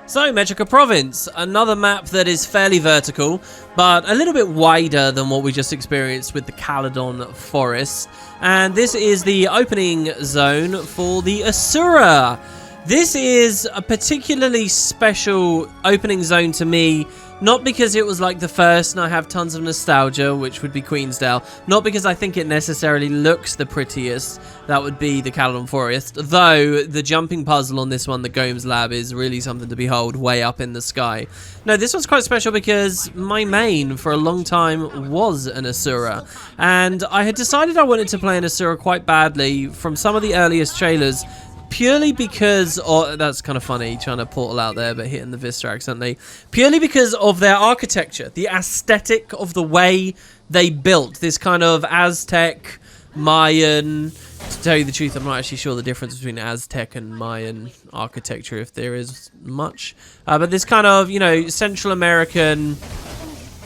So, Metrica Province, another map that is fairly vertical, but a little bit wider than what we just experienced with the Baddon Forest. And this is the opening zone for the Asura. This is a particularly special opening zone to me, not because it was like the first and I have tons of nostalgia, which would be Queensdale, not because I think it necessarily looks the prettiest, that would be the Baddon Forest, though the jumping puzzle on this one, the Gomes Lab, is really something to behold way up in the sky. No, this one's quite special because my main for a long time was an Asura, and I had decided I wanted to play an Asura quite badly from some of the earliest trailers, purely because, that's kind of funny, trying to portal out there but hitting the Vista accidentally, purely because of their architecture, the aesthetic of the way they built this kind of Aztec, Mayan. To tell you the truth, I'm not actually sure the difference between Aztec and Mayan architecture, if there is much, but this kind of, you know, Central American,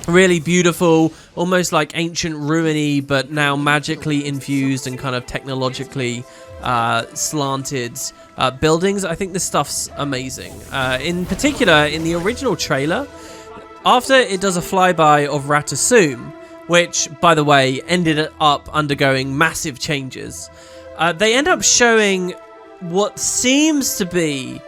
really beautiful, almost like ancient ruiny, but now magically infused and kind of technologically slanted buildings. I think this stuff's amazing. In particular, in the original trailer, after it does a flyby of Rata Sum, which, by the way, ended up undergoing massive changes, they end up showing what seems to be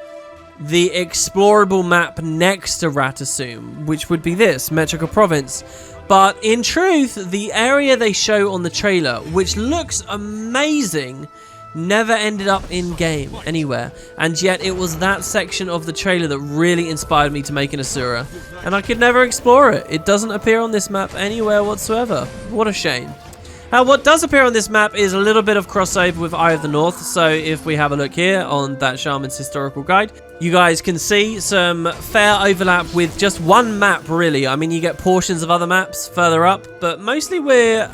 the explorable map next to Rata Sum, which would be this, Metrica Province. But in truth, the area they show on the trailer, which looks amazing, never ended up in-game anywhere, and yet it was that section of the trailer that really inspired me to make an Asura, and I could never explore it. It doesn't appear on this map anywhere whatsoever. What a shame. What does appear on this map is a little bit of crossover with Eye of the North, so if we have a look here on that Shaman's historical guide, you guys can see some fair overlap with just one map, really. I mean, you get portions of other maps further up, but mostly we're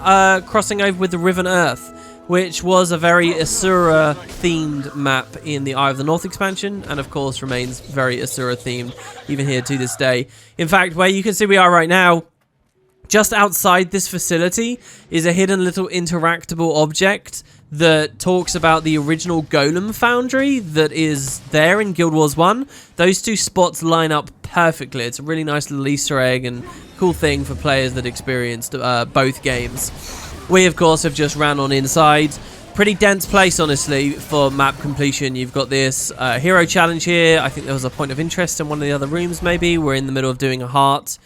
crossing over with the Riven Earth, which was a very Asura-themed map in the Eye of the North expansion, and of course remains very Asura-themed even here to this day. In fact, where you can see we are right now, just outside this facility is a hidden little interactable object that talks about the original Golem Foundry that is there in Guild Wars 1. Those two spots line up perfectly. It's a really nice little Easter egg and cool thing for players that experienced both games. We, of course, have just ran on inside. Pretty dense place, honestly, for map completion. You've got this hero challenge here. I think there was a point of interest in one of the other rooms, maybe. We're in the middle of doing a heart.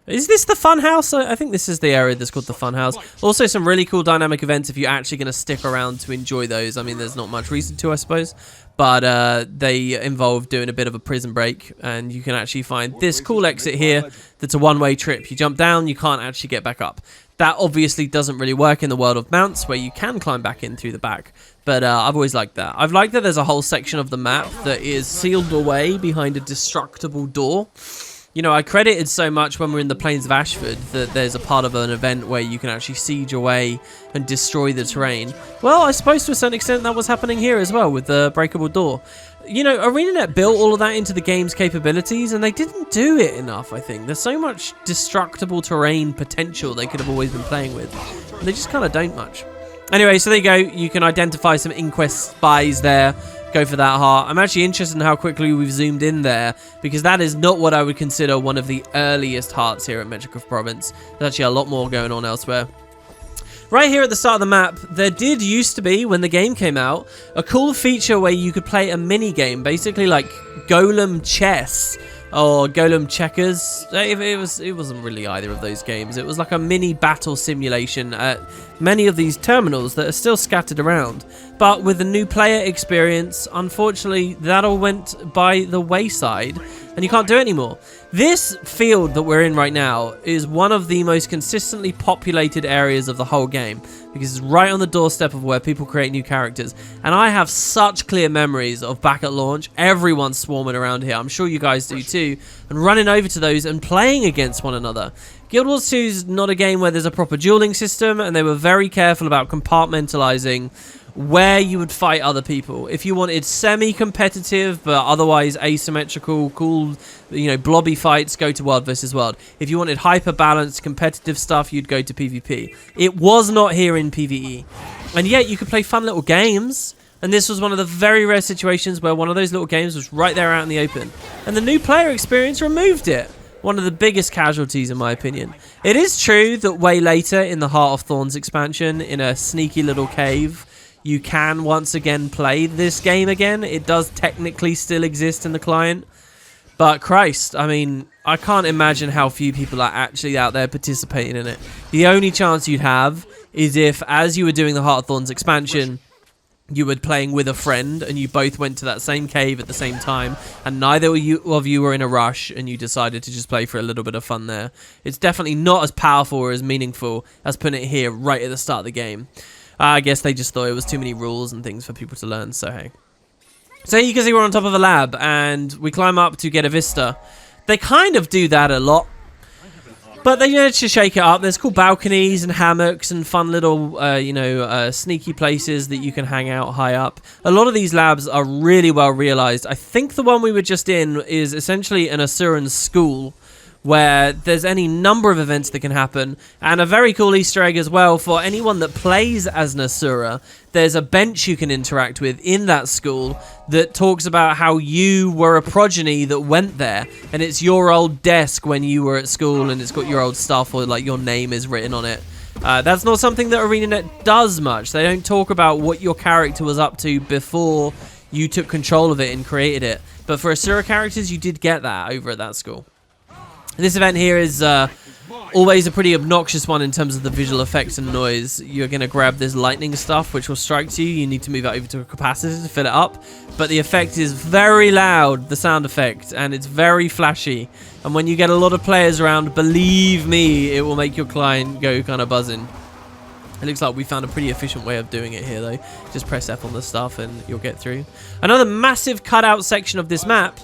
Is this the fun house? I think this is the area that's called the fun house. Also, some really cool dynamic events if you're actually going to stick around to enjoy those. I mean, there's not much reason to, I suppose. But they involve doing a bit of a prison break, and you can actually find this cool exit here that's a one-way trip. You jump down, you can't actually get back up. That obviously doesn't really work in the world of mounts, where you can climb back in through the back. But I've always liked that. I've liked that there's a whole section of the map that is sealed away behind a destructible door. You know, I credited so much when we're in the Plains of Ashford that there's a part of an event where you can actually siege away and destroy the terrain. Well, I suppose to a certain extent that was happening here as well with the breakable door. You know, ArenaNet built all of that into the game's capabilities, and they didn't do it enough, I think. There's so much destructible terrain potential they could have always been playing with. And they just kind of don't much. Anyway, so there you go. You can identify some Inquest spies there. Go for that heart. I'm actually interested in how quickly we've zoomed in there, because that is not what I would consider one of the earliest hearts here at Metrica Province. There's actually a lot more going on elsewhere. Right here at the start of the map, there did used to be, when the game came out, a cool feature where you could play a mini game, basically like Golem Chess or Golem Checkers. It wasn't really either of those games. It was like a mini battle simulation at many of these terminals that are still scattered around. But with the new player experience, unfortunately, that all went by the wayside, and you can't do it anymore. This field that we're in right now is one of the most consistently populated areas of the whole game, because it's right on the doorstep of where people create new characters. And I have such clear memories of back at launch, everyone swarming around here. I'm sure you guys do too, and running over to those and playing against one another. Guild Wars 2 is not a game where there's a proper dueling system, and they were very careful about compartmentalizing where you would fight other people. If you wanted semi-competitive but otherwise asymmetrical, cool, you know, blobby fights, go to World vs. World. If you wanted hyper-balanced competitive stuff, you'd go to PvP. It was not here in PvE. And yet you could play fun little games, and this was one of the very rare situations where one of those little games was right there out in the open. and the new player experience removed it. One of the biggest casualties, in my opinion. It is true that way later in the Heart of Thorns expansion, in a sneaky little cave, you can once again play this game again. It does technically still exist in the client. But Christ, I mean, I can't imagine how few people are actually out there participating in it. The only chance you'd have is if, as you were doing the Heart of Thorns expansion, you were playing with a friend and you both went to that same cave at the same time, and neither of you were in a rush and you decided to just play for a little bit of fun there. It's definitely not as powerful or as meaningful as putting it here right at the start of the game. I guess they just thought it was too many rules and things for people to learn, so hey. So you can see we're on top of a lab and we climb up to get a vista. They kind of do that a lot, but they managed to shake it up. There's cool balconies and hammocks and fun little, sneaky places that you can hang out high up. A lot of these labs are really well realized. I think the one we were just in is essentially an Asuran school, where there's any number of events that can happen, and a very cool Easter egg as well for anyone that plays as an Asura. There's a bench you can interact with in that school that talks about how you were a progeny that went there, and it's your old desk when you were at school, and it's got your old stuff, or like your name is written on it. That's not something that ArenaNet does much. They don't talk about what your character was up to before you took control of it and created it. But for Asura characters, you did get that over at that school. This event here is always a pretty obnoxious one in terms of the visual effects and noise. You're going to grab this lightning stuff, which will strike to you. You need to move it over to a capacitor to fill it up. But the effect is very loud, the sound effect, and it's very flashy. And when you get a lot of players around, believe me, it will make your client go kind of buzzing. It looks like we found a pretty efficient way of doing it here, though. Just press F on the stuff and you'll get through. Another massive cutout section of this map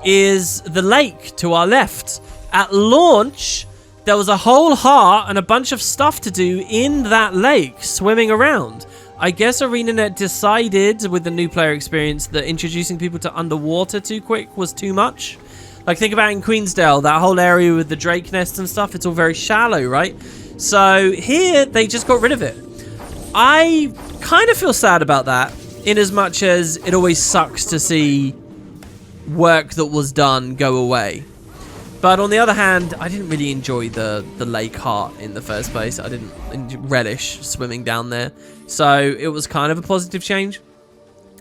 is the lake to our left. At launch, there was a whole heart and a bunch of stuff to do in that lake, swimming around. I guess ArenaNet decided, with the new player experience, that introducing people to underwater too quick was too much. Like, think about in Queensdale, that whole area with the drake nests and stuff, it's all very shallow, right? So here, they just got rid of it. I kind of feel sad about that, in as much as it always sucks to see work that was done go away. But on the other hand, I didn't really enjoy the lake heart in the first place. I didn't relish swimming down there. So it was kind of a positive change.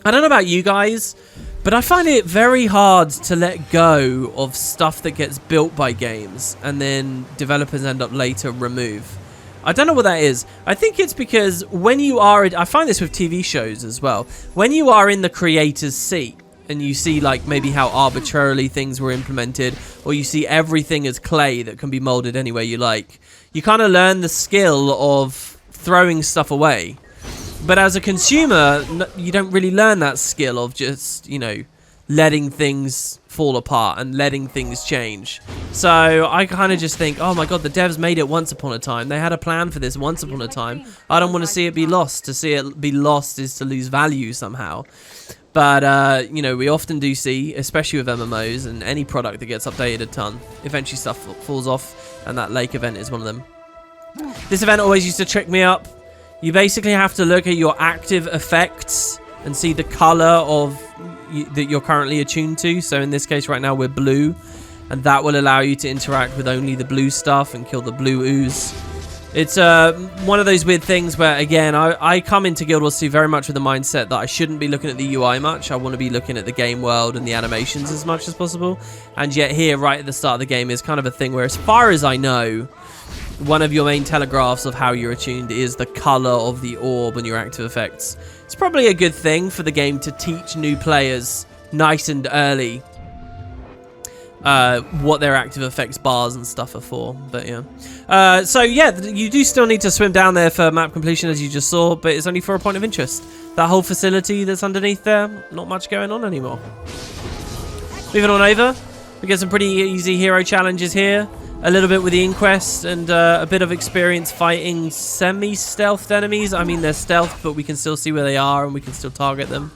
I don't know about you guys, but I find it very hard to let go of stuff that gets built by games and then developers end up later remove. I don't know what that is. I think it's because when you are... I find this with TV shows as well. When you are in the creator's seat, and you see like maybe how arbitrarily things were implemented, or you see everything as clay that can be molded any way you like, you kind of learn the skill of throwing stuff away. But as a consumer, you don't really learn that skill of just, you know, letting things fall apart and letting things change. So I kind of just think, oh my god, the devs made it once upon a time. They had a plan for this once upon a time. I don't want to see it be lost. To see it be lost is to lose value somehow. But, you know, we often do see, especially with MMOs and any product that gets updated a ton, eventually stuff falls off, and that lake event is one of them. This event always used to trick me up. You basically have to look at your active effects and see the color of that you're currently attuned to. So in this case right now we're blue, and that will allow you to interact with only the blue stuff and kill the blue ooze. It's one of those weird things where, again, I come into Guild Wars 2 very much with the mindset that I shouldn't be looking at the UI much. I want to be looking at the game world and the animations as much as possible. And yet here, right at the start of the game, is kind of a thing where, as far as I know, one of your main telegraphs of how you're attuned is the color of the orb and your active effects. It's probably a good thing for the game to teach new players nice and early what their active effects bars and stuff are for. But yeah, so yeah, you do still need to swim down there for map completion, as you just saw, but it's only for a point of interest. That whole facility that's underneath there, not much going on anymore. Moving on over, we get some pretty easy hero challenges here, a little bit with the Inquest, and a bit of experience fighting semi-stealthed enemies. I mean, they're stealth, but we can still see where they are and we can still target them.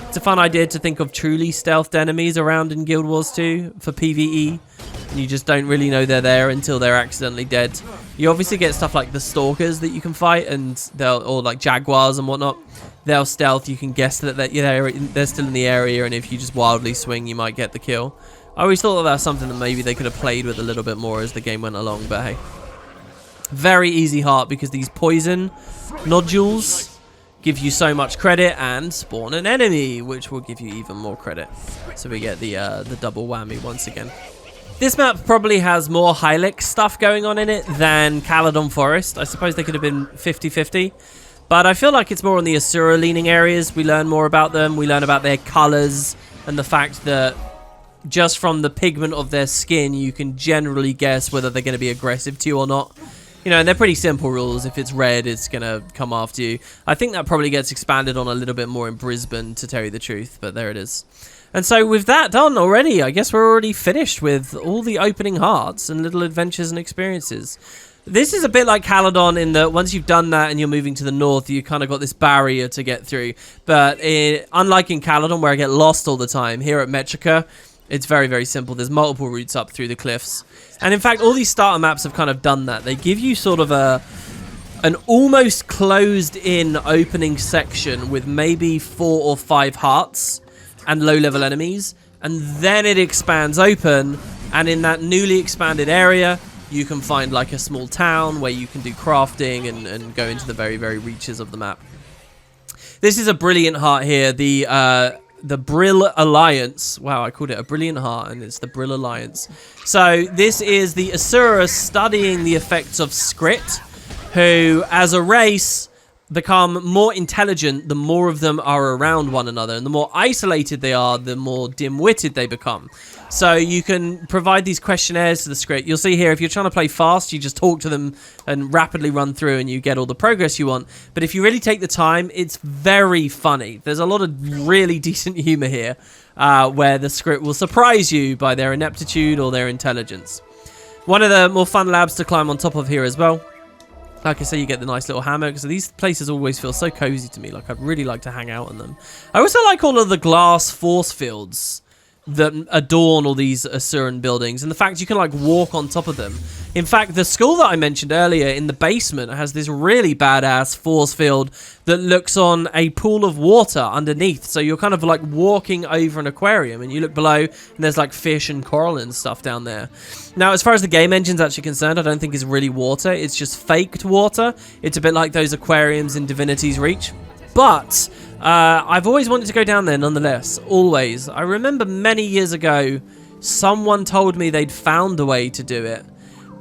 It's a fun idea to think of truly stealthed enemies around in Guild Wars 2 for PvE. And you just don't really know they're there until they're accidentally dead. You obviously get stuff like the Stalkers that you can fight, and or like Jaguars and whatnot. They'll stealth. You can guess that they're still in the area, and if you just wildly swing, you might get the kill. I always thought that was something that maybe they could have played with a little bit more as the game went along, but hey. Very easy heart because these poison nodules give you so much credit and spawn an enemy, which will give you even more credit. So we get the double whammy once again. This map probably has more Hylix stuff going on in it than Caladon Forest. I suppose they could have been 50-50. But I feel like it's more on the Asura leaning areas. We learn more about them. We learn about their colors and the fact that just from the pigment of their skin, you can generally guess whether they're going to be aggressive to you or not. You know, and they're pretty simple rules. If it's red, it's going to come after you. I think that probably gets expanded on a little bit more in Brisbane, to tell you the truth. But there it is. And so with that done already, I guess we're already finished with all the opening hearts and little adventures and experiences. This is a bit like Caladon in that once you've done that and you're moving to the north, you kind of got this barrier to get through. But unlike in Caladon, where I get lost all the time, here at Metrica, it's very, very simple. There's multiple routes up through the cliffs. And in fact, all these starter maps have kind of done that. They give you sort of an almost closed-in opening section with maybe 4 or 5 hearts and low-level enemies. And then it expands open. And in that newly expanded area, you can find like a small town where you can do crafting and go into the very, very reaches of the map. This is a brilliant heart here. The Brill Alliance. Wow, I called it a brilliant heart, and it's the Brill Alliance. So this is the Asura studying the effects of Skrit, who, as a race, become more intelligent the more of them are around one another. And the more isolated they are, the more dim-witted they become. So you can provide these questionnaires to the Skrit. You'll see here, if you're trying to play fast, you just talk to them and rapidly run through and you get all the progress you want. But if you really take the time, it's very funny. There's a lot of really decent humor here where the Skrit will surprise you by their ineptitude or their intelligence. One of the more fun labs to climb on top of here as well. Like I say, you get the nice little hammock. So these places always feel so cozy to me. Like, I'd really like to hang out on them. I also like all of the glass force fields that adorn all these Asuran buildings, and the fact you can like walk on top of them. In fact, the school that I mentioned earlier in the basement has this really badass force field that looks on a pool of water underneath. So you're kind of like walking over an aquarium and you look below and there's like fish and coral and stuff down there. Now, as far as the game engine's actually concerned, I don't think it's really water. It's just faked water. It's a bit like those aquariums in Divinity's Reach. But I've always wanted to go down there nonetheless, always. I remember many years ago, someone told me they'd found a way to do it.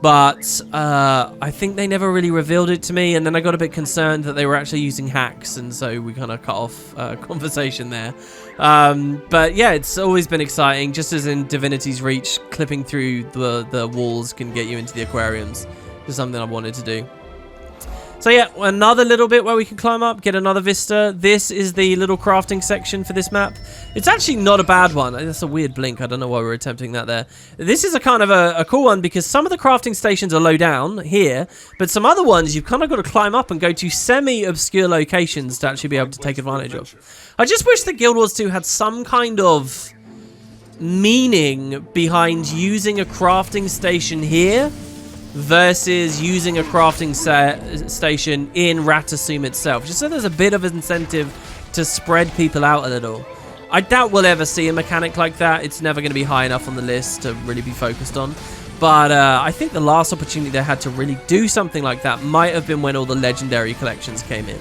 But I think they never really revealed it to me, and then I got a bit concerned that they were actually using hacks, and so we kind of cut off conversation there. But yeah, it's always been exciting, just as in Divinity's Reach, clipping through the walls can get you into the aquariums. It's something I wanted to do. So yeah, another little bit where we can climb up, get another vista. This is the little crafting section for this map. It's actually not a bad one. That's a weird blink. I don't know why we're attempting that there. This is a kind of a cool one because some of the crafting stations are low down here, but some other ones you've kind of got to climb up and go to semi-obscure locations to actually be able to take advantage of. I just wish that Guild Wars 2 had some kind of meaning behind using a crafting station here versus using a crafting station in Rata Sum itself, just so there's a bit of an incentive to spread people out a little. I doubt we'll ever see a mechanic like that. It's never going to be high enough on the list to really be focused on. But I think the last opportunity they had to really do something like that might have been when all the legendary collections came in.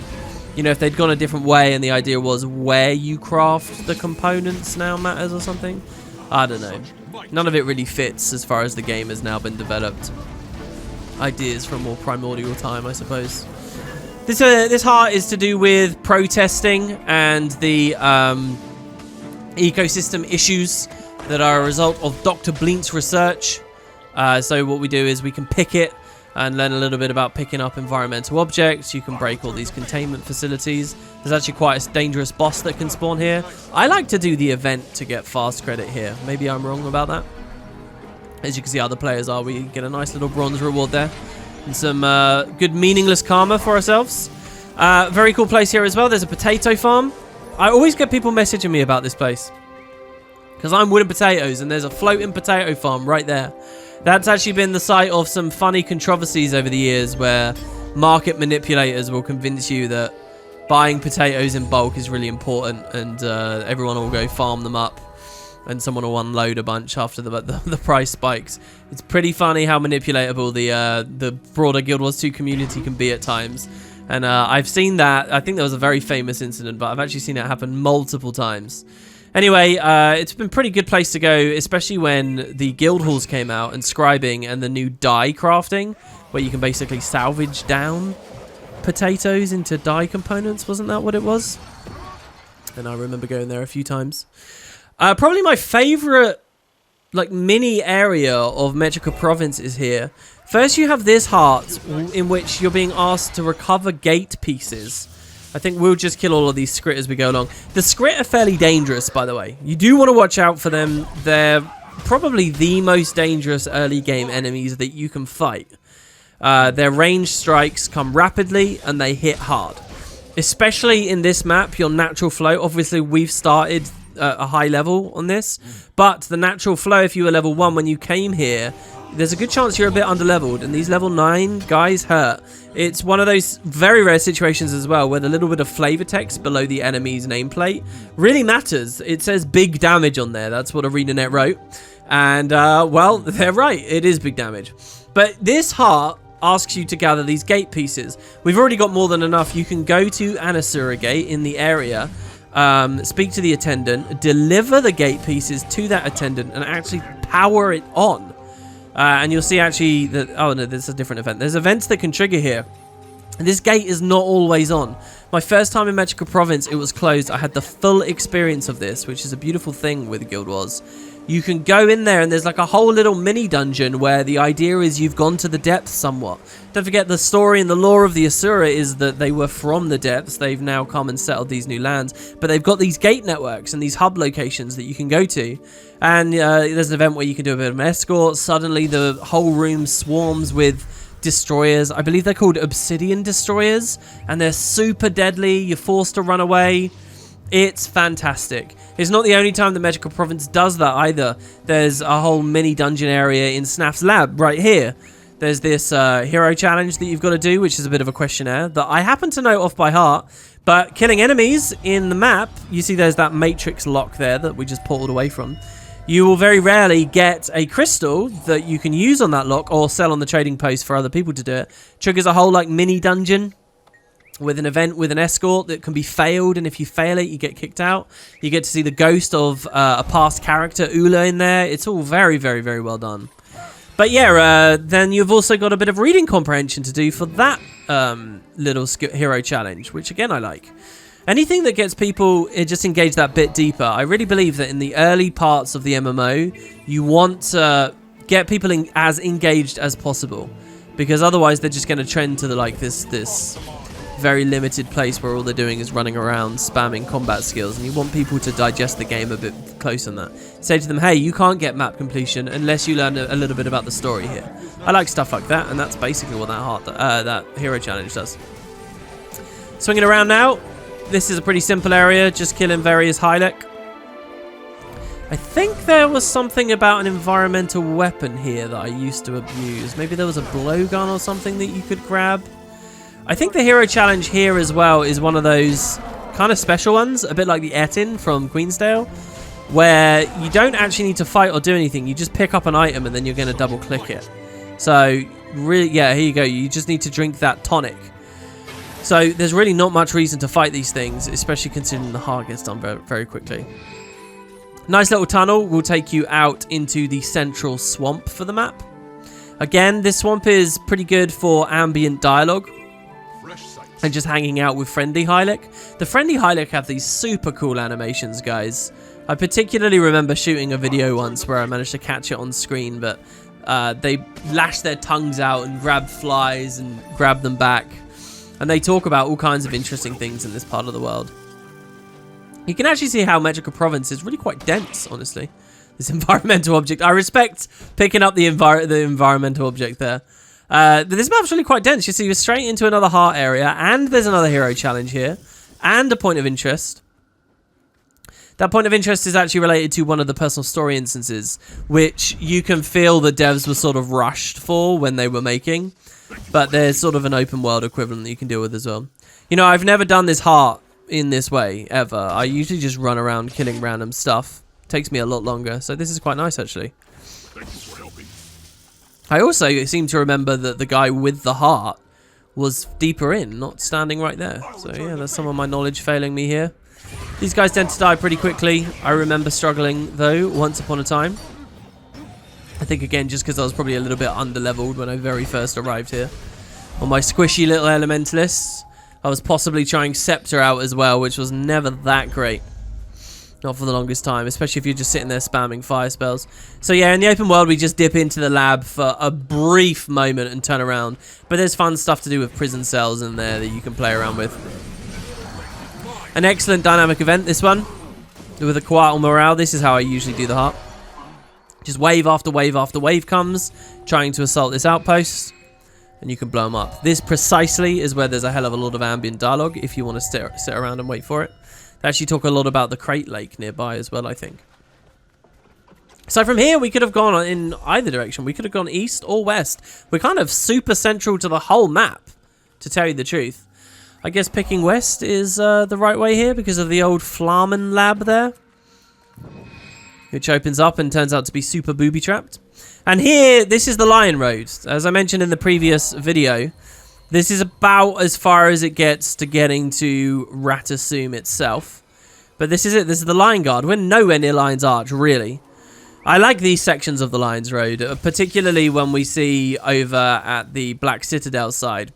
You know, if they'd gone a different way and the idea was where you craft the components now matters or something. I don't know. None of it really fits as far as the game has now been developed. Ideas from more primordial time, I suppose. This heart is to do with protesting and the ecosystem issues that are a result of Dr. Blint's research. So what we do is we can pick it and learn a little bit about picking up environmental objects. You can break all these containment facilities. There's actually quite a dangerous boss that can spawn here. I like to do the event to get fast credit here. Maybe I'm wrong about that. As you can see, other players are. We get a nice little bronze reward there. And some good meaningless karma for ourselves. Very cool place here as well. There's a potato farm. I always get people messaging me about this place. Because I'm winning potatoes and there's a floating potato farm right there. That's actually been the site of some funny controversies over the years where market manipulators will convince you that buying potatoes in bulk is really important and everyone will go farm them up. and someone will unload a bunch after the price spikes. It's pretty funny how manipulatable the broader Guild Wars 2 community can be at times. And I've seen that. I think there was a very famous incident, but I've actually seen it happen multiple times. Anyway, it's been a pretty good place to go, especially when the guild halls came out and scribing and the new dye crafting, where you can basically salvage down potatoes into dye components. Wasn't that what it was? And I remember going there a few times. Probably my favorite like mini area of Metrica Province is here. First you have this heart in which you're being asked to recover gate pieces. I think we'll just kill all of these Skrit as we go along. The Skrit are fairly dangerous, by the way. You do want to watch out for them. They're probably the most dangerous early game enemies that you can fight. Their ranged strikes come rapidly and they hit hard. Especially in this map, your natural flow. Obviously, we've started a high level on this, but the natural flow, if you were level 1 when you came here, there's a good chance you're a bit underleveled, and these level 9 guys hurt. It's one of those very rare situations as well where the little bit of flavor text below the enemy's nameplate really matters. It says big damage on there. That's what ArenaNet wrote, and well, they're right, it is big damage. But this heart asks you to gather these gate pieces. We've already got more than enough. You can go to an Asura Gate in the area, speak to the attendant, deliver the gate pieces to that attendant, and actually power it on. And you'll see actually that, oh no, there's a different event. There's events that can trigger here. This gate is not always on. My first time in Metrica Province, it was closed. I had the full experience of this, which is a beautiful thing with Guild Wars. You can go in there and there's like a whole little mini dungeon where the idea is you've gone to the depths somewhat. Don't forget the story and the lore of the Asura is that they were from the depths. They've now come and settled these new lands. But they've got these gate networks and these hub locations that you can go to. And there's an event where you can do a bit of an escort. Suddenly the whole room swarms with destroyers. I believe they're called obsidian destroyers. And they're super deadly. You're forced to run away. It's fantastic. It's not the only time the Metrica Province does that either. There's a whole mini dungeon area in Snaf's lab right here. There's this hero challenge that you've got to do, which is a bit of a questionnaire that I happen to know off by heart. But killing enemies in the map, you see there's that matrix lock there that we just portaled away from. You will very rarely get a crystal that you can use on that lock or sell on the trading post for other people to do it. Triggers a whole like mini dungeon with an event with an escort that can be failed, and if you fail it, you get kicked out. You get to see the ghost of a past character, Ula, in there. It's all very, very, very well done. But yeah, then you've also got a bit of reading comprehension to do for that little hero challenge, which again I like. Anything that gets people just engaged that bit deeper. I really believe that in the early parts of the MMO, you want to get people as engaged as possible, because otherwise they're just going to trend to this very limited place where all they're doing is running around spamming combat skills, and you want people to digest the game a bit closer than that. Say to them, hey, you can't get map completion unless you learn a little bit about the story here. I like stuff like that, and that's basically what that hero challenge does. Swinging around now, this is a pretty simple area, just killing various Hylek. I think there was something about an environmental weapon here that I used to abuse. Maybe there was a blowgun or something that you could grab. I think the hero challenge here as well is one of those kind of special ones, a bit like the Etin from Queensdale, where you don't actually need to fight or do anything. You just pick up an item and then you're going to double click it. So really, yeah, here you go. You just need to drink that tonic. So there's really not much reason to fight these things, especially considering the heart gets done very, very quickly. Nice little tunnel will take you out into the central swamp for the map. Again, this swamp is pretty good for ambient dialogue and just hanging out with friendly Hylek. The friendly Hylek have these super cool animations, guys. I particularly remember shooting a video once where I managed to catch it on screen, but they lash their tongues out and grab flies and grab them back. And they talk about all kinds of interesting things in this part of the world. You can actually see how Metrica Province is really quite dense, honestly. This environmental object. I respect picking up the environmental object there. This map's really quite dense. You see, you're straight into another heart area, and there's another hero challenge here, and a point of interest. That point of interest is actually related to one of the personal story instances, which you can feel the devs were sort of rushed for when they were making, but there's sort of an open world equivalent that you can deal with as well. You know, I've never done this heart in this way, ever. I usually just run around killing random stuff. takes me a lot longer. So this is quite nice, actually. Thanks for helping. I also seem to remember that the guy with the heart was deeper in, not standing right there. So yeah, that's some of my knowledge failing me here. These guys tend to die pretty quickly. I remember struggling, though, once upon a time. I think, again, just because I was probably a little bit underleveled when I very first arrived here. On my squishy little elementalists, I was possibly trying Scepter out as well, which was never that great. Not for the longest time, especially if you're just sitting there spamming fire spells. So yeah, in the open world, we just dip into the lab for a brief moment and turn around. But there's fun stuff to do with prison cells in there that you can play around with. An excellent dynamic event, this one. With a quiet morale, this is how I usually do the heart. Just wave after wave after wave comes, trying to assault this outpost, and you can blow them up. This precisely is where there's a hell of a lot of ambient dialogue if you want to sit around and wait for it. They actually talk a lot about the Crate Lake nearby as well, I think. So from here, we could have gone in either direction. We could have gone east or west. We're kind of super central to the whole map, to tell you the truth. I guess picking west is the right way here because of the old Flamen lab there, which opens up and turns out to be super booby-trapped. And here, this is the Lion Road. As I mentioned in the previous video, this is about as far as it gets to getting to Rata Sum itself. But this is it. This is the Lion Guard. We're nowhere near Lion's Arch, really. I like these sections of the Lion's Road, particularly when we see over at the Black Citadel side.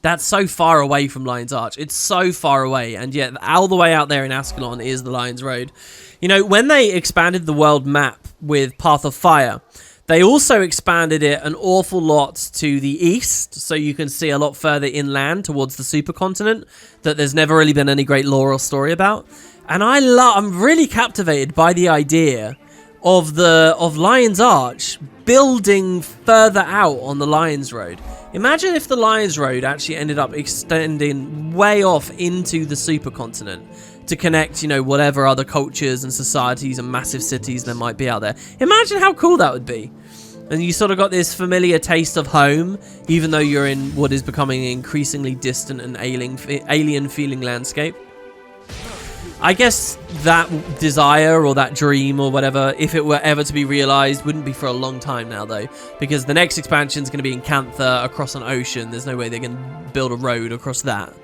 That's so far away from Lion's Arch. It's so far away, and yet all the way out there in Ascalon is the Lion's Road. You know, when they expanded the world map with Path of Fire, they also expanded it an awful lot to the east, so you can see a lot further inland towards the supercontinent that there's never really been any great lore or story about. And I'm really captivated by the idea of Lion's Arch building further out on the Lion's Road. Imagine if the Lion's Road actually ended up extending way off into the supercontinent to connect, you know, whatever other cultures and societies and massive cities there might be out there. Imagine how cool that would be. And you sort of got this familiar taste of home, even though you're in what is becoming an increasingly distant and alien-feeling landscape. I guess that desire or that dream or whatever, if it were ever to be realized, wouldn't be for a long time now, though, because the next expansion is going to be in Cantha across an ocean. There's no way they're going to build a road across that.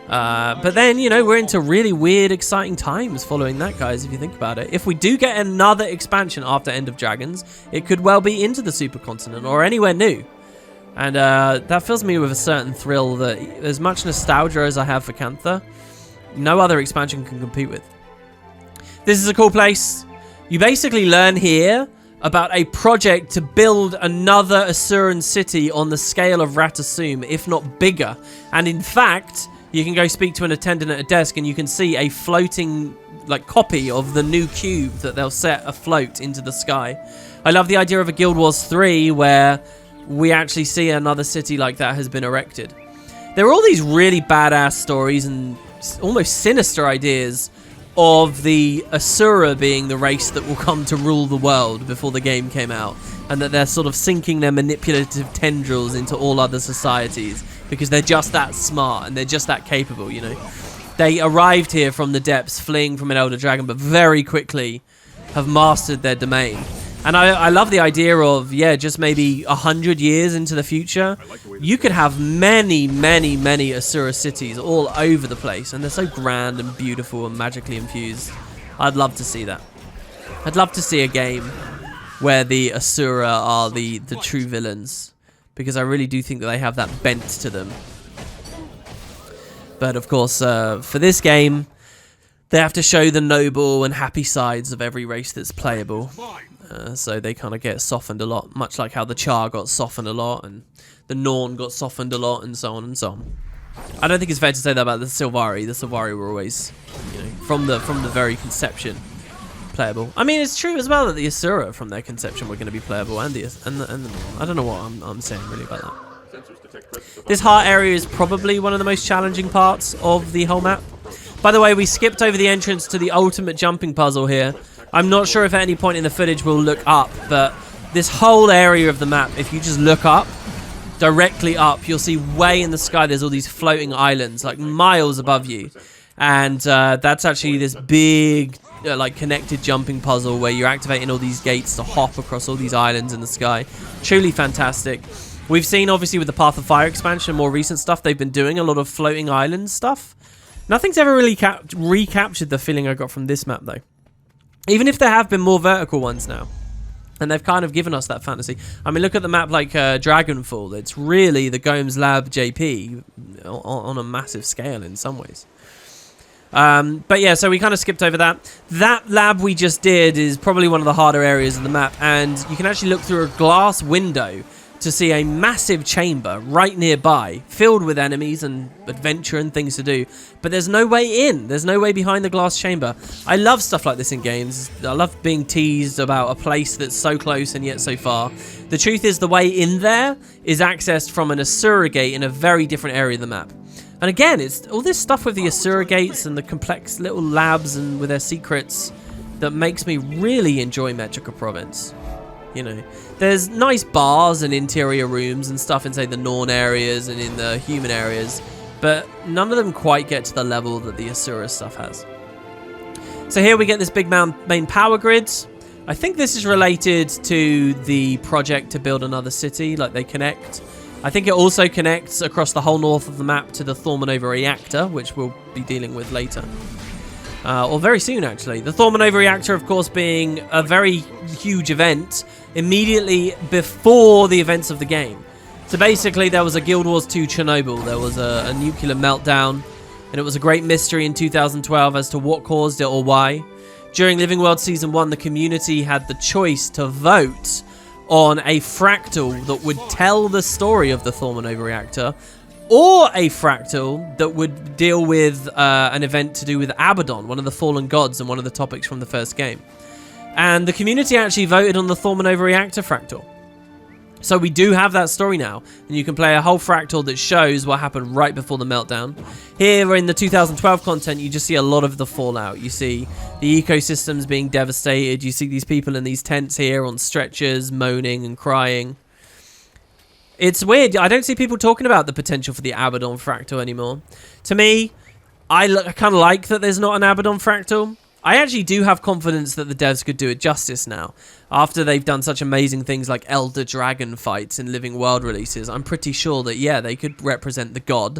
But then, you know, we're into really weird, exciting times following that, guys, if you think about it. If we do get another expansion after End of Dragons, it could well be into the supercontinent or anywhere new. And that fills me with a certain thrill that as much nostalgia as I have for Cantha, no other expansion can compete with. This is a cool place. You basically learn here about a project to build another Asuran city on the scale of Rata Sum, if not bigger. And in fact, you can go speak to an attendant at a desk and you can see a floating copy of the new cube that they'll set afloat into the sky. I love the idea of a Guild Wars 3 where we actually see another city like that has been erected. There are all these really badass stories and almost sinister ideas of the Asura being the race that will come to rule the world before the game came out, and that they're sort of sinking their manipulative tendrils into all other societies because they're just that smart and they're just that capable, you know. They arrived here from the depths fleeing from an Elder Dragon, but very quickly have mastered their domain. And I love the idea of, yeah, just maybe 100 years into the future, you could have many, many, many Asura cities all over the place. And they're so grand and beautiful and magically infused. I'd love to see that. I'd love to see a game where the Asura are the true villains. Because I really do think that they have that bent to them. But of course, for this game, they have to show the noble and happy sides of every race that's playable. So they kind of get softened a lot, much like how the Char got softened a lot, and the Norn got softened a lot, and so on and so on. I don't think it's fair to say that about the Sylvari. The Sylvari were always, you know, from the very conception, playable. I mean, it's true as well that the Asura from their conception were going to be playable, and I don't know what I'm saying really about that. This heart area is probably one of the most challenging parts of the whole map. By the way, we skipped over the entrance to the ultimate jumping puzzle here. I'm not sure if at any point in the footage we'll look up, but this whole area of the map, if you just look up, directly up, you'll see way in the sky there's all these floating islands, like miles above you. And that's actually this big like connected jumping puzzle where you're activating all these gates to hop across all these islands in the sky. Truly fantastic. We've seen, obviously, with the Path of Fire expansion, more recent stuff, they've been doing a lot of floating island stuff. Nothing's ever really recaptured the feeling I got from this map, though. Even if there have been more vertical ones now. And they've kind of given us that fantasy. I mean, look at the map like Dragonfall. It's really the Gomes Lab JP on a massive scale in some ways. But yeah, so we kind of skipped over that. That lab we just did is probably one of the harder areas of the map. And you can actually look through a glass window to see a massive chamber right nearby, filled with enemies and adventure and things to do. But there's no way in. There's no way behind the glass chamber. I love stuff like this in games. I love being teased about a place that's so close and yet so far. The truth is the way in there is accessed from an Asura Gate in a very different area of the map. And again, it's all this stuff with the Asura Gates and the complex little labs and with their secrets that makes me really enjoy Metrica Province. You know, there's nice bars and interior rooms and stuff in, say, the Norn areas and in the human areas, but none of them quite get to the level that the Asura stuff has. So here we get this big main power grid. I think this is related to the project to build another city, like they connect. I think it also connects across the whole north of the map to the Thornover Reactor, which we'll be dealing with later. Or very soon, actually. The Thornover Reactor, of course, being a very huge event immediately before the events of the game. So basically, there was a Guild Wars 2 Chernobyl. There was a nuclear meltdown, and it was a great mystery in 2012 as to what caused it or why. During Living World Season 1, the community had the choice to vote on a fractal that would tell the story of the Thornover Reactor, or a fractal that would deal with an event to do with Baddon, one of the fallen gods and one of the topics from the first game. And the community actually voted on the Thornover Reactor fractal. So we do have that story now, and you can play a whole fractal that shows what happened right before the meltdown. Here in the 2012 content, you just see a lot of the fallout. You see the ecosystems being devastated. You see these people in these tents here on stretchers, moaning and crying. It's weird. I don't see people talking about the potential for the Baddon Fractal anymore. To me, I kind of like that there's not an Baddon Fractal. I actually do have confidence that the devs could do it justice now. After they've done such amazing things like Elder Dragon fights in Living World releases, I'm pretty sure that, yeah, they could represent the god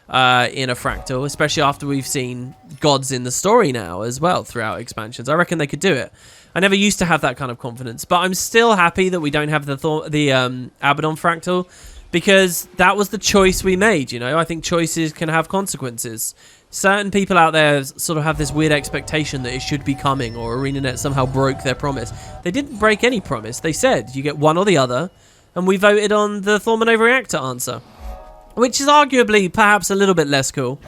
in a fractal, especially after we've seen gods in the story now as well throughout expansions. I reckon they could do it. I never used to have that kind of confidence, but I'm still happy that we don't have the Baddon Fractal, because that was the choice we made, you know? I think choices can have consequences. Certain people out there sort of have this weird expectation that it should be coming, or ArenaNet somehow broke their promise. They didn't break any promise. They said you get one or the other, and we voted on the Thornover Reactor answer, which is arguably perhaps a little bit less cool.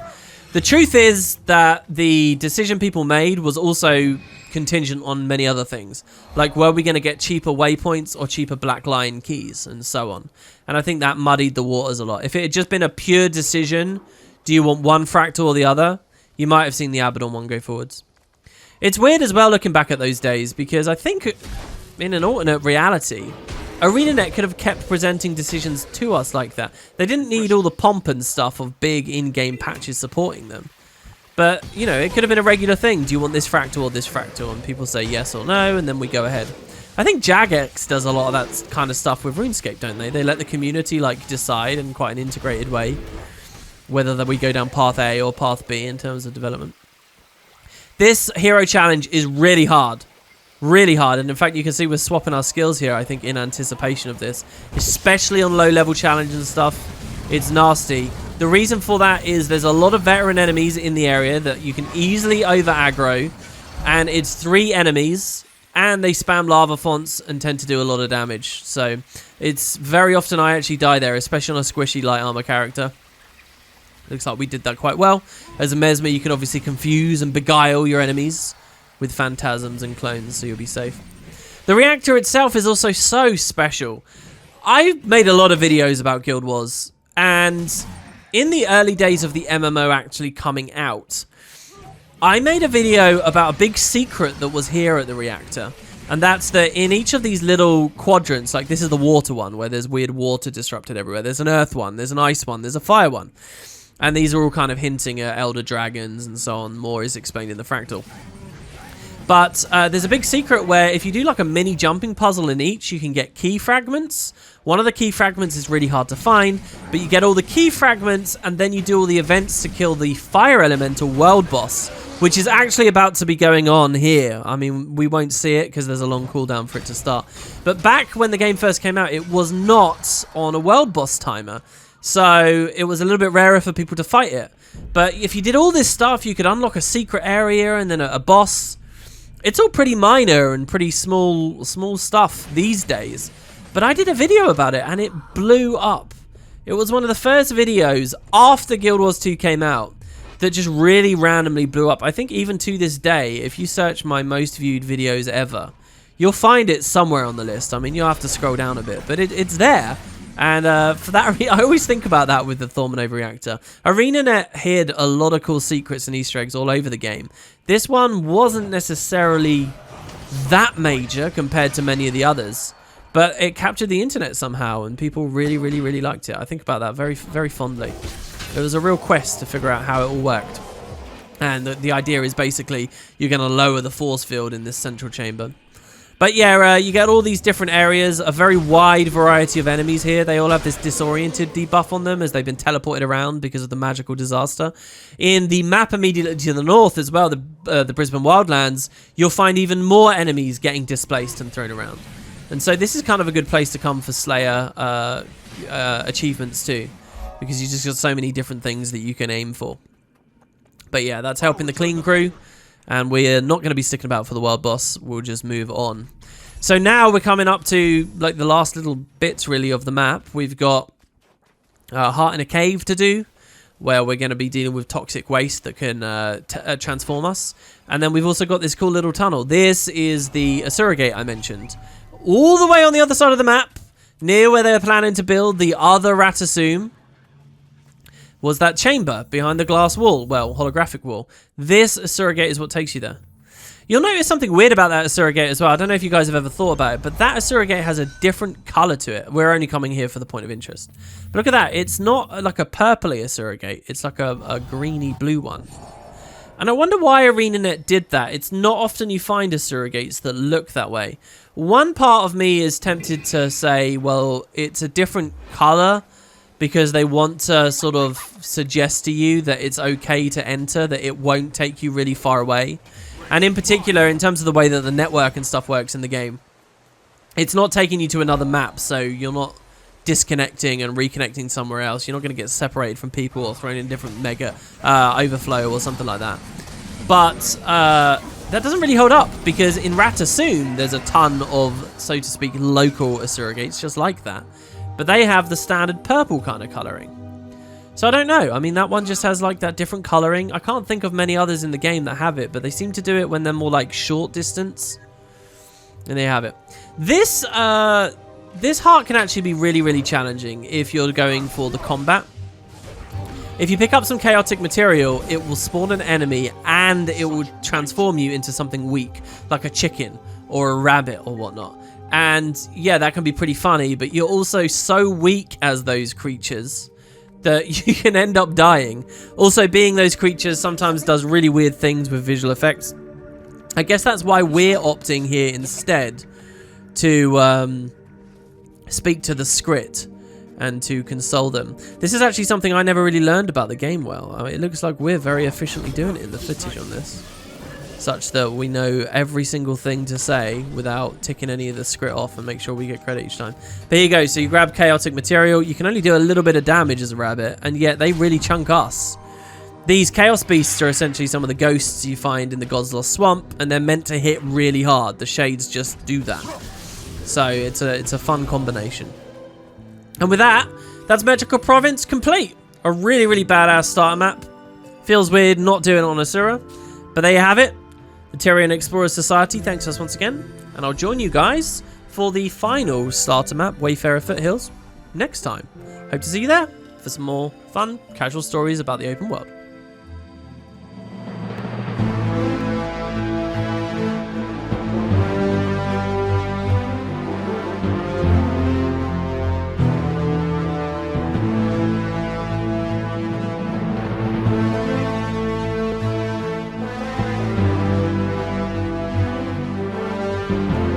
The truth is that the decision people made was also contingent on many other things, like were we going to get cheaper waypoints or cheaper black line keys and so on. And I think that muddied the waters a lot. If it had just been a pure decision, do you want one fractal or the other, you might have seen the Baddon one go forwards. It's weird as well looking back at those days, because I think in an alternate reality, ArenaNet could have kept presenting decisions to us like that. They didn't need all the pomp and stuff of big in-game patches supporting them. But, you know, it could have been a regular thing. Do you want this fractal or this fractal? And people say yes or no, and then we go ahead. I think Jagex does a lot of that kind of stuff with RuneScape, don't they? They let the community, like, decide in quite an integrated way whether we go down path A or path B in terms of development. This hero challenge is really hard. Really hard. And in fact, you can see we're swapping our skills here, I think, in anticipation of this. Especially on low-level challenges and stuff. It's nasty. The reason for that is there's a lot of veteran enemies in the area that you can easily over-aggro. And it's 3 enemies, and they spam lava fonts and tend to do a lot of damage. So it's very often I actually die there, especially on a squishy light armor character. Looks like we did that quite well. As a Mesmer, you can obviously confuse and beguile your enemies with phantasms and clones, so you'll be safe. The reactor itself is also so special. I've made a lot of videos about Guild Wars, and in the early days of the MMO actually coming out, I made a video about a big secret that was here at the reactor. And that's that in each of these little quadrants, like this is the water one, where there's weird water disrupted everywhere. There's an earth one, there's an ice one, there's a fire one. And these are all kind of hinting at elder dragons and so on. More is explained in the fractal. But there's a big secret where if you do like a mini jumping puzzle in each, you can get key fragments. One of the key fragments is really hard to find, but you get all the key fragments and then you do all the events to kill the fire elemental world boss, which is actually about to be going on here. I mean, we won't see it because there's a long cooldown for it to start. But back when the game first came out, it was not on a world boss timer. So it was a little bit rarer for people to fight it. But if you did all this stuff, you could unlock a secret area and then a boss. It's all pretty minor and pretty small stuff these days. But I did a video about it and it blew up. It was one of the first videos after Guild Wars 2 came out that just really randomly blew up. I think even to this day, if you search my most viewed videos ever, you'll find it somewhere on the list. I mean, you'll have to scroll down a bit, but it's there. And for that reason, I always think about that with the Thornover Reactor. ArenaNet hid a lot of cool secrets and Easter eggs all over the game. This one wasn't necessarily that major compared to many of the others, but it captured the internet somehow, and people really, really, really liked it. I think about that very, very fondly. It was a real quest to figure out how it all worked. And the idea is basically you're going to lower the force field in this central chamber. But yeah, you get all these different areas, a very wide variety of enemies here. They all have this disoriented debuff on them as they've been teleported around because of the magical disaster. In the map immediately to the north as well, the Brisbane Wildlands, you'll find even more enemies getting displaced and thrown around. And so this is kind of a good place to come for Slayer achievements too, because you just got so many different things that you can aim for. But yeah, that's helping the clean crew. And we're not going to be sticking about for the world boss. We'll just move on. So now we're coming up to like the last little bits really of the map. We've got Heart in a Cave to do, where we're going to be dealing with toxic waste that can transform us. And then we've also got this cool little tunnel. This is the Surrogate I mentioned. All the way on the other side of the map, near where they're planning to build the other Rata Sum, was that chamber behind the glass wall. Well, holographic wall. This Surrogate is what takes you there. You'll notice something weird about that Surrogate as well. I don't know if you guys have ever thought about it, but that Surrogate has a different color to it. We're only coming here for the point of interest. But look at that. It's not like a purpley Surrogate. It's like a greeny blue one. And I wonder why ArenaNet did that. It's not often you find Surrogates that look that way. One part of me is tempted to say, well, it's a different color, because they want to sort of suggest to you that it's okay to enter, that it won't take you really far away. And in particular, in terms of the way that the network and stuff works in the game, it's not taking you to another map, so you're not disconnecting and reconnecting somewhere else. You're not going to get separated from people or thrown in different mega overflow or something like that. But that doesn't really hold up, because in Rata Sum, there's a ton of, so to speak, local Surrogates just like that. But they have the standard purple kind of colouring. So I don't know. I mean, that one just has like that different colouring. I can't think of many others in the game that have it, but they seem to do it when they're more like short distance. And they have it. This heart can actually be really, really challenging if you're going for the combat. If you pick up some chaotic material, it will spawn an enemy and it will transform you into something weak, like a chicken or a rabbit or whatnot. And yeah, that can be pretty funny, but you're also so weak as those creatures that you can end up dying. Also, being those creatures sometimes does really weird things with visual effects. I guess that's why we're opting here instead to speak to the script and to console them. This is actually something I never really learned about the game well. I mean, it looks like we're very efficiently doing it in the footage on this, such that we know every single thing to say without ticking any of the script off and make sure we get credit each time. There you go. So you grab chaotic material. You can only do a little bit of damage as a rabbit, and yet they really chunk us. These chaos beasts are essentially some of the ghosts you find in the God's Lost Swamp, and they're meant to hit really hard. The shades just do that. So it's a fun combination. And with that, that's Metrica Province complete. A really, really badass starter map. Feels weird not doing it on Asura, but there you have it. The Tyrian Explorers Society thanks us once again, and I'll join you guys for the final starter map, Wayfarer Foothills, next time. Hope to see you there for some more fun, casual stories about the open world. you.